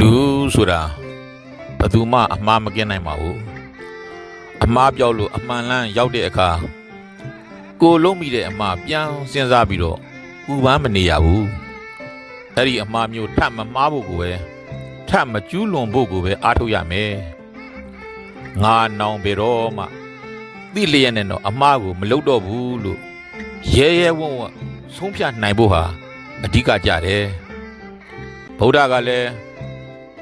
လူဆိုတာဘယ်သူမှအမှားမကင်းနိုင်ပါဘူးအမှားပြောက်လို့အမှန်လန်းရောက်တဲ့အခါကိုလုံးမိတဲ့အမှားပြန်စဉ်းစားပြီးတော့ဥပန်းမနေရဘူးအဲ့ဒီအမှားမျိုးထပ်မမှားဖို့ကိုပဲထပ်မကျူးလွန်ဖို့ကိုပဲအားထုတ်ရမယ်ငါနောင်ပေတော့မှသိလျက်နဲ့တော့အမှားကိုမလုပ်တော့ဘူးလို့ရဲရဲဝံ့ဝံ့ဆုံးဖြတ်နိုင်ဖို့ဟာအဓိကကြတယ်ဗုဒ္ဓကလည်း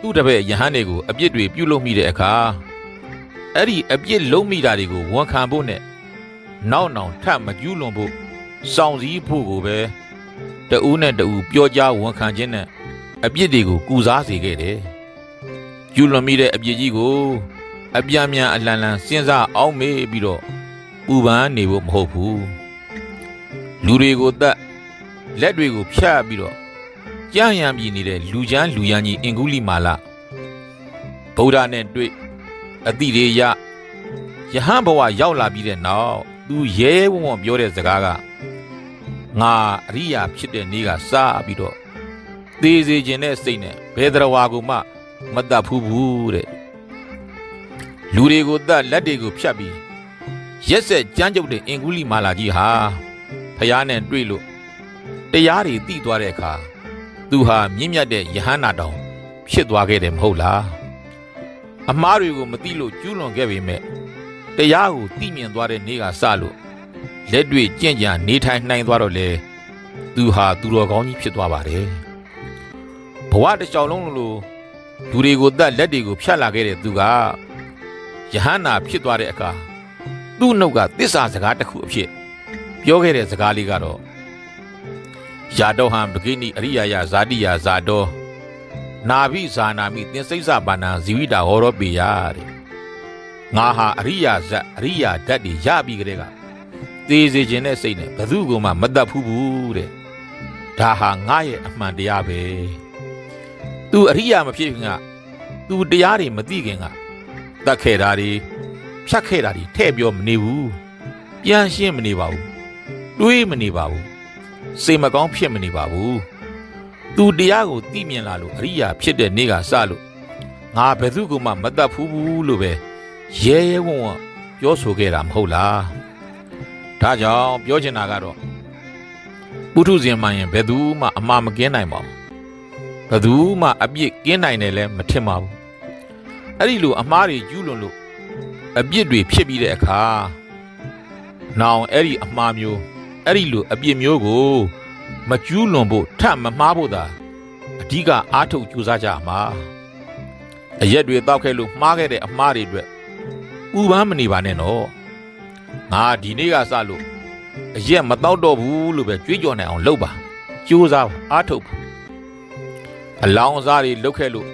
သူ့တပည့်ယဟန်တွေကိုအပြစ်တွေပြုလုပ်မိတဲ့အခါအဲ့ဒီအပြစ်လုံးမိတာတွေကိုဝန်ခံဖို့နဲ့နောက်ထပ်မကျူးလွန်ဖို့စောင့်စည်းဖို့ကိုပဲတဦးနဲ့တဦးပြောကြားဝန်ခံခြင်းနဲ့အပြစ်တွေကိုကုစားစေခဲ့တယ်ကျူးလွန်မိတဲ့အပြစ်ကြီးကိုအပြန်ပြန်အလန်လန်စဉ်းစားအောင်မေးပြီးတော့ပူပန်နေဖို့မဟုတ်ဘူးလူတွေကိုတတ်လက်တွေကိုဖြတ်ပြီးတော့ကြံ့ရံပြည်နေတဲ့လူချမ်းလူရန်ကြီးအင်္ဂုလိမာလဗုဒ္ဓနဲ့တွေ့အတိရေယယဟန်ဘဝရောက်လာပြီးတဲ့နောက်သူရဲဝံ့ဝံ့ပြောတဲ့စကားကငါအရိယာဖြစ်တဲ့နေ့ကစပြီးတော့သေစေခြင်းနဲ့စိတ်နဲ့ဘယ်တော်ဝါကိုမှမတတ်ဘူးတဲ့လူတွေကိုတတ်လက်တွေကိုဖြတ်ပြီးရက်ဆက်ကြမ်းကြုတ်တဲ့အင်္ဂုလိမာလာကြီးဟာဖျားနဲ့တွေ့လို့တရားတွေသိသွားတဲ့အခါသူဟာမြင့်မြတ်တဲ့ယဟန္တာတောင်ဖြစ်သွားခဲ့တယ်မဟုတ်လားအမှားတွေကိုမသိလို့ကျူးလွန်ခဲ့ပေမဲ့တရားကိုသိမြင်သွားတဲ့နေ့ကစလို့လက်တွေ့ကြင့်ကြံနေထိုင်နိုင်သွားတော့လေသူဟာသူတော်ကောင်းကြီးဖြစ်သွားပါတယ်ဘဝတစ်လျှောက်လုံးလို့လူတွေကိုတတ်လက်တွေကိုဖြတ်လာခဲ့တဲ့သူကယဟန္တာဖြစ်သွားတဲ့အခါသူ့နှုတ်ကသစ္စာစကားတစ်ခုအဖြစ်ပြောခဲ့တဲ့စကားလေးကတော့ယာတောဟံပဂိနိအရိယာယဇာတိယဇာတောနာဘိဇာနာမိသင်္စိတ်စပါဏံဇီဝိတာဟောရောပေယတဲ့ငါဟာအရိယာဇတ်အရိယာဓာတ်တွေရပြီးကြတဲ့ကသေစေခြင်းနဲ့စိတ်နဲ့ဘယ်သူမှမတတ်ဘူးတဲ့ဒါဟာငါရဲ့အမှန်တရားပဲသူအရိယာမဖြစ်ခင်ကသူတရားတွေမသိခင်ကတတ်ခဲ့တာတွေဖြတ်ခဲ့တာတွေထဲ့ပြောမနေဘူးပြန်ရှင်းမနေပါဘူးတွေးမနေပါဘူးစိတ်မကောင်းဖြစ်မနေပါဘူးသူတရားကိုသိမြင်လာလို့အရိယာဖြစ်တဲ့နေ့ကစလို့ငါဘယ်သူမှမတတ်ဘူးလို့ပဲရဲရဲဝံ့ဝံ့ပြောဆိုခဲ့တာမဟုတ်လားဒါကြောင့်ပြောချင်တာကတော့ပုထုဇဉ်မှရင်ဘယ်သူမှအမှားမကင်းနိုင်ပါဘူးဘယ်သူမှအပြစ်ကင်းနိုင်တယ်လဲမထင်ပါဘူးအဲ့ဒီလိုအမှားတွေကျူးလွန်လို့အပြစ်တွေဖြစ်ပြီးတဲ့အခါနောင်အဲ့ဒီအမှားမျိုးအဲ့ဒီလိုအပြစ်မျိုးကိုမကျူးလွန်ဖို့ထပ်မမှားဖို့သာအဓိကအားထုတ်ကြိုးစားကြမှာအရက်တွေတောက်ခဲ့လို့မှားခဲ့တဲ့အမှားတွေအတွက်ဥပန်းမနေပါနဲ့နော်ငါဒီနေ့ကစလို့အရက်မတောက်တော့ဘူးလို့ပဲကြွေးကြော်နိုင်အောင်လုပ်ပါကြိုးစားပါအားထုတ်ပါအလောင်းအစားတွေလုတ်ခဲ့လို့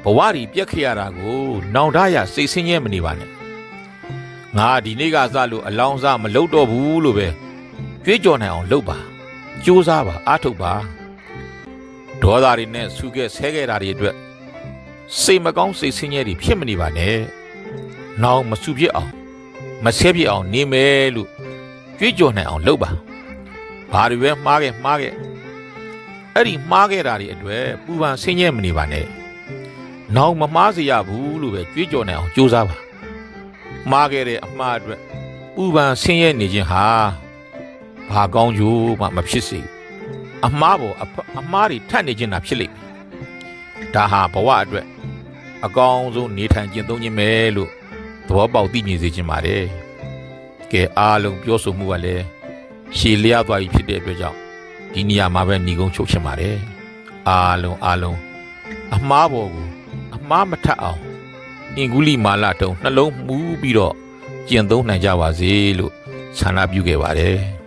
ဘဝတွေပြက်ခဲ့ရတာကိုနောင်တရစိတ်ဆင်းရဲမနေပါနဲ့ငါဒီနေ့ကစလို့အလောင်းစားမလုတ်တော့ဘူးလို့ပဲကြွေးကြော်နိုင်အောင်လုပ်ပါကြိုးစားပါအားထုတ်ပါဒေါသတွေနဲ့ဆူခဲ့ဆဲခဲ့တာတွေအတွက်စိတ်မကောင်းစိတ်ဆင်းရဲတွေဖြစ်မနေပါနဲ့နောင်မဆူဖြစ်အောင်မဆဲဖြစ်အောင်နေမယ်လို့ကြွေးကြော်နိုင်အောင်လုပ်ပါဘာတွေပဲမှားခဲ့အဲ့ဒီမှားခဲ့တာတွေအတွက်ပူပန်ဆင်းရဲမနေပါနဲ့နောင်မမှားစေရဘူးလို့ပဲကြွေးကြော်နိုင်အောင်ကြိုးစားပါမှားခဲ့တဲ့အမှားအတွက်ပူပန်ဆင်းရဲနေခြင်းဟာဘာကောင်းကျိုးမှမဖြစ်စေအမှားတွေထပ်နေခြင်းသာဖြစ်လိမ့်မယ်ဒါဟာဘဝအတွက်အကောင်းဆုံးနေထိုင်ကျင့်သုံးခြင်းပဲလို့သဘောပေါက်သိမြင်စေခြင်းပါတယ်ကဲအားလုံးပြောဆိုမှုကလည်းရှည်လျားသွားပြီဖြစ်တဲ့အတွက်ကြောင့်ဒီနေရာမှာပဲညီကုန်းချုပ်ချင်ပါတယ်အားလုံးအမှားပေါ်ကိုအမှားမထပ်အောင်အင်္ဂုလိမာလတုံနှလုံးမူးပြီးတော့ကျင့်သုံးနိုင်ကြပါစေလို့ဆန္ဒပြုခဲ့ပါတယ်